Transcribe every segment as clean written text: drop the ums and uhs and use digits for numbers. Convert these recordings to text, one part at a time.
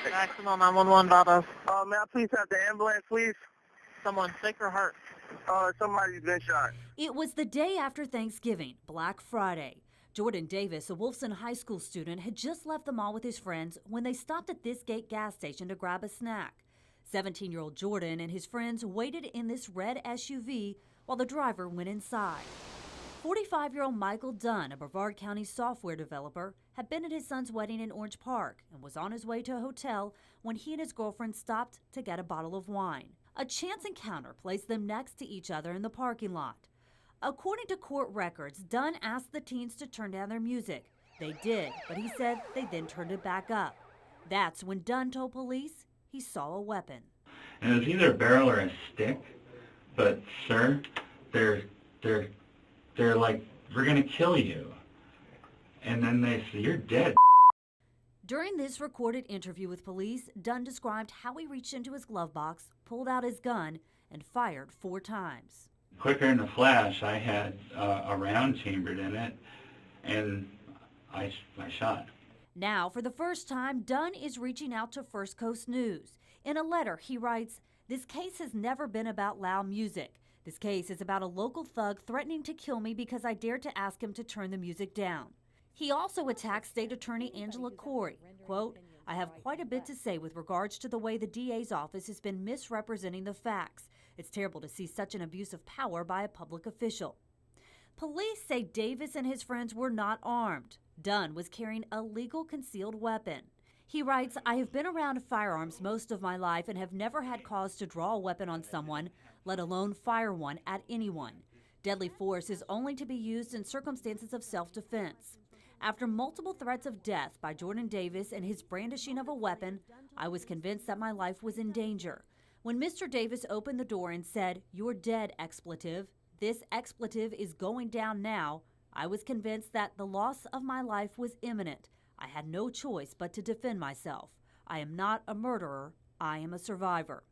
Jacksonville 911, Bravo. May I please have the ambulance, please? Someone sick or hurt? Somebody's been shot. It was the day after Thanksgiving, Black Friday. Jordan Davis, a Wolfson High School student, had just left the mall with his friends when they stopped at this gate gas station to grab a snack. 17-year-old Jordan and his friends waited in this red SUV while the driver went inside. 45-year-old Michael Dunn, a Brevard County software developer, had been at his son's wedding in Orange Park and was on his way to a hotel when he and his girlfriend stopped to get a bottle of wine. A chance encounter placed them next to each other in the parking lot. According to court records, Dunn asked the teens to turn down their music. They did, but he said they then turned it back up. That's when Dunn told police he saw a weapon. And it was either a barrel or a stick, but sir, they're like, we're gonna kill you. And then they say, you're dead. During this recorded interview with police, Dunn described how he reached into his glove box, pulled out his gun, and fired 4 times. Quicker than a flash, I had a round chambered in it, and I shot. Now, for the first time, Dunn is reaching out to First Coast News. In a letter, he writes, "This case has never been about loud music. This case is about a local thug threatening to kill me because I dared to ask him to turn the music down." He also attacked State Attorney Angela Corey. Quote, "I have quite a bit to say with regards to the way the DA's office has been misrepresenting the facts. It's terrible to see such an abuse of power by a public official." Police say Davis and his friends were not armed. Dunn was carrying a legal concealed weapon. He writes, "I have been around firearms most of my life and have never had cause to draw a weapon on someone, let alone fire one at anyone. Deadly force is only to be used in circumstances of self-defense. After multiple threats of death by Jordan Davis and his brandishing of a weapon, I was convinced that my life was in danger. When Mr. Davis opened the door and said, 'You're dead, expletive. This expletive is going down now,' I was convinced that the loss of my life was imminent. I had no choice but to defend myself. I am not a murderer. I am a survivor."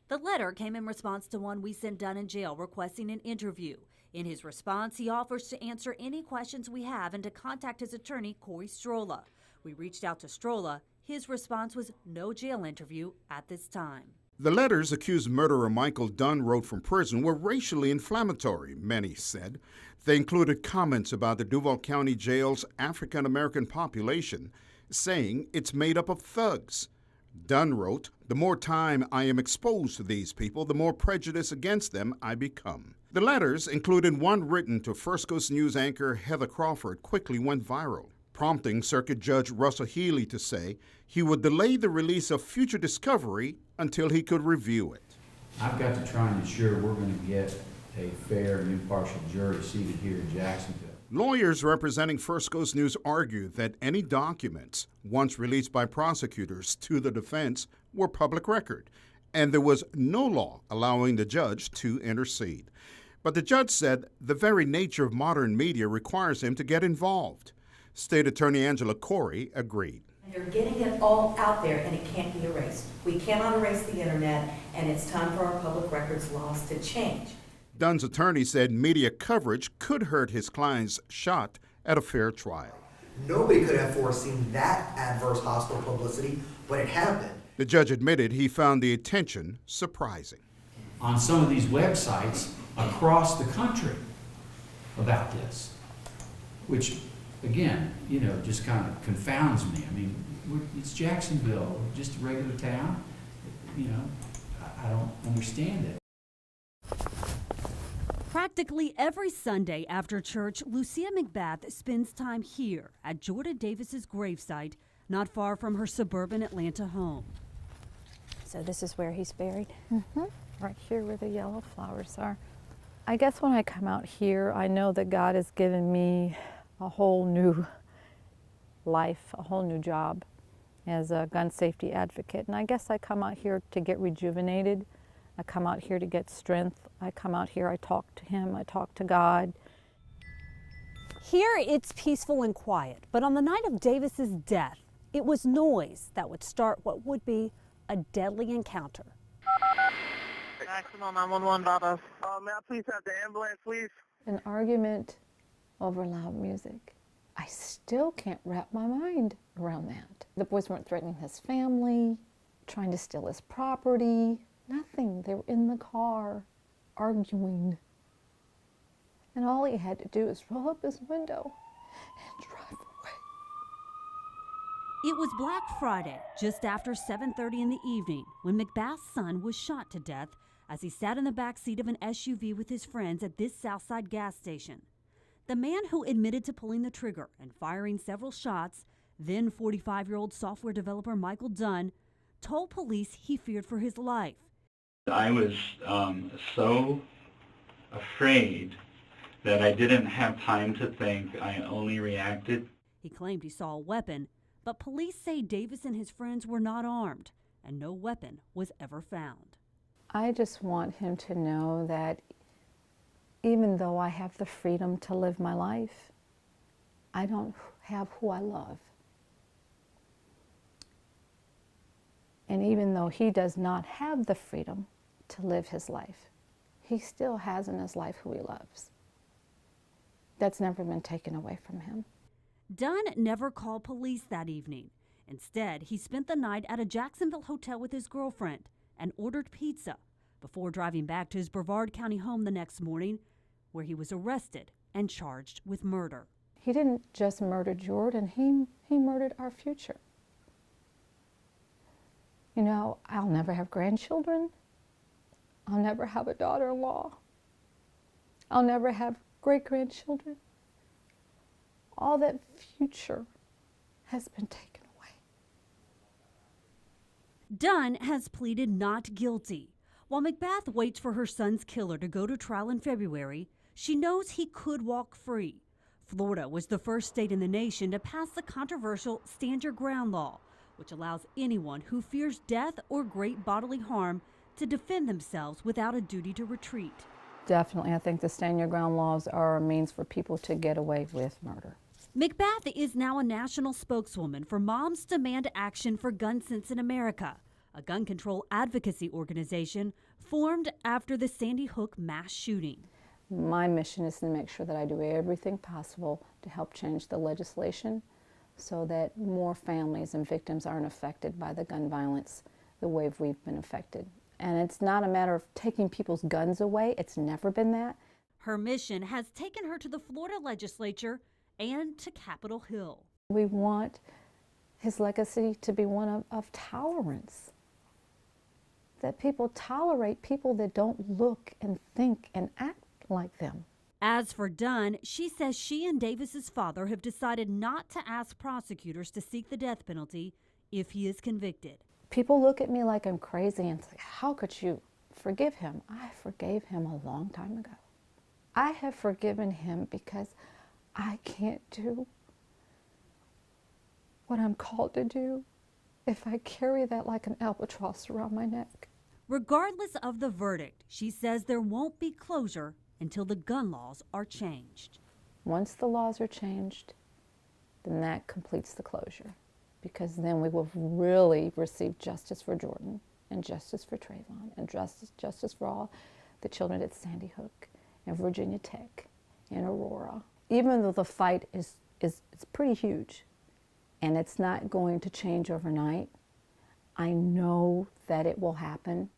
The letter came in response to one we sent Dunn in jail requesting an interview. In his response, he offers to answer any questions we have and to contact his attorney, Corey Strolla. We reached out to Strolla. His response was no jail interview at this time. The letters accused murderer Michael Dunn wrote from prison were racially inflammatory, many said. They included comments about the Duval County Jail's African-American population, saying it's made up of thugs. Dunn wrote, "The more time I am exposed to these people, the more prejudiced against them I become." The letters, including one written to First Coast News anchor Heather Crawford, quickly went viral, prompting Circuit Judge Russell Healy to say he would delay the release of future discovery until he could review it. I've got to try and ensure we're going to get a fair and impartial jury seated here in Jacksonville. Lawyers representing First Coast News argued that any documents, once released by prosecutors to the defense, were public record, and there was no law allowing the judge to intercede. But the judge said the very nature of modern media requires him to get involved. State Attorney Angela Corey agreed. They're getting it all out there, and it can't be erased. We cannot erase the internet, and it's time for our public records laws to change. Dunn's attorney said media coverage could hurt his client's shot at a fair trial. Nobody could have foreseen that adverse hostile publicity, but it happened. The judge admitted he found the attention surprising. On some of these websites across the country about this, which, again, just kind of confounds me. I mean, it's Jacksonville, just a regular town. I don't understand it. Practically every Sunday after church, Lucia McBath spends time here at Jordan Davis's gravesite, not far from her suburban Atlanta home. So this is where he's buried? Mm-hmm. Right here where the yellow flowers are. I guess when I come out here, I know that God has given me a whole new life, a whole new job as a gun safety advocate. And I guess I come out here to get rejuvenated. I come out here to get strength. I come out here, I talk to him, I talk to God. Here it's peaceful and quiet, but on the night of Davis's death, it was noise that would start what would be a deadly encounter. Jacksonville 911, Bravo. May I please have the ambulance, please? An argument over loud music. I still can't wrap my mind around that. The boys weren't threatening his family, trying to steal his property, nothing. They were in the car, arguing. And all he had to do is roll up his window and drive away. It was Black Friday, just after 7:30 in the evening, when McBath's son was shot to death as he sat in the back seat of an SUV with his friends at this Southside gas station. The man who admitted to pulling the trigger and firing several shots, then 45-year-old software developer Michael Dunn, told police he feared for his life. I was so afraid that I didn't have time to think. I only reacted. He claimed he saw a weapon, but police say Davis and his friends were not armed, and no weapon was ever found. I just want him to know that even though I have the freedom to live my life, I don't have who I love. And even though he does not have the freedom to live his life, he still has in his life who he loves. That's never been taken away from him. Dunn never called police that evening. Instead, he spent the night at a Jacksonville hotel with his girlfriend and ordered pizza before driving back to his Brevard County home the next morning, where he was arrested and charged with murder. He didn't just murder Jordan, he murdered our future. You know, I'll never have grandchildren. I'll never have a daughter-in-law. I'll never have great-grandchildren. All that future has been taken away. Dunn has pleaded not guilty. While McBath waits for her son's killer to go to trial in February, she knows he could walk free. Florida was the first state in the nation to pass the controversial Stand Your Ground law, which allows anyone who fears death or great bodily harm to defend themselves without a duty to retreat. Definitely, I think the Stand Your Ground laws are a means for people to get away with murder. McBath is now a national spokeswoman for Moms Demand Action for Gun Sense in America, a gun control advocacy organization formed after the Sandy Hook mass shooting. My mission is to make sure that I do everything possible to help change the legislation so that more families and victims aren't affected by the gun violence the way we've been affected. And it's not a matter of taking people's guns away. It's never been that. Her mission has taken her to the Florida legislature and to Capitol Hill. We want his legacy to be one of tolerance, that people tolerate people that don't look and think and act like them. As for Dunn, she says she and Davis's father have decided not to ask prosecutors to seek the death penalty if he is convicted. People look at me like I'm crazy and say, how could you forgive him? I forgave him a long time ago. I have forgiven him because I can't do what I'm called to do if I carry that like an albatross around my neck. Regardless of the verdict, she says there won't be closure until the gun laws are changed. Once the laws are changed, then that completes the closure, because then we will really receive justice for Jordan and justice for Trayvon and justice for all the children at Sandy Hook and Virginia Tech and Aurora. Even though the fight is pretty huge and it's not going to change overnight, I know that it will happen.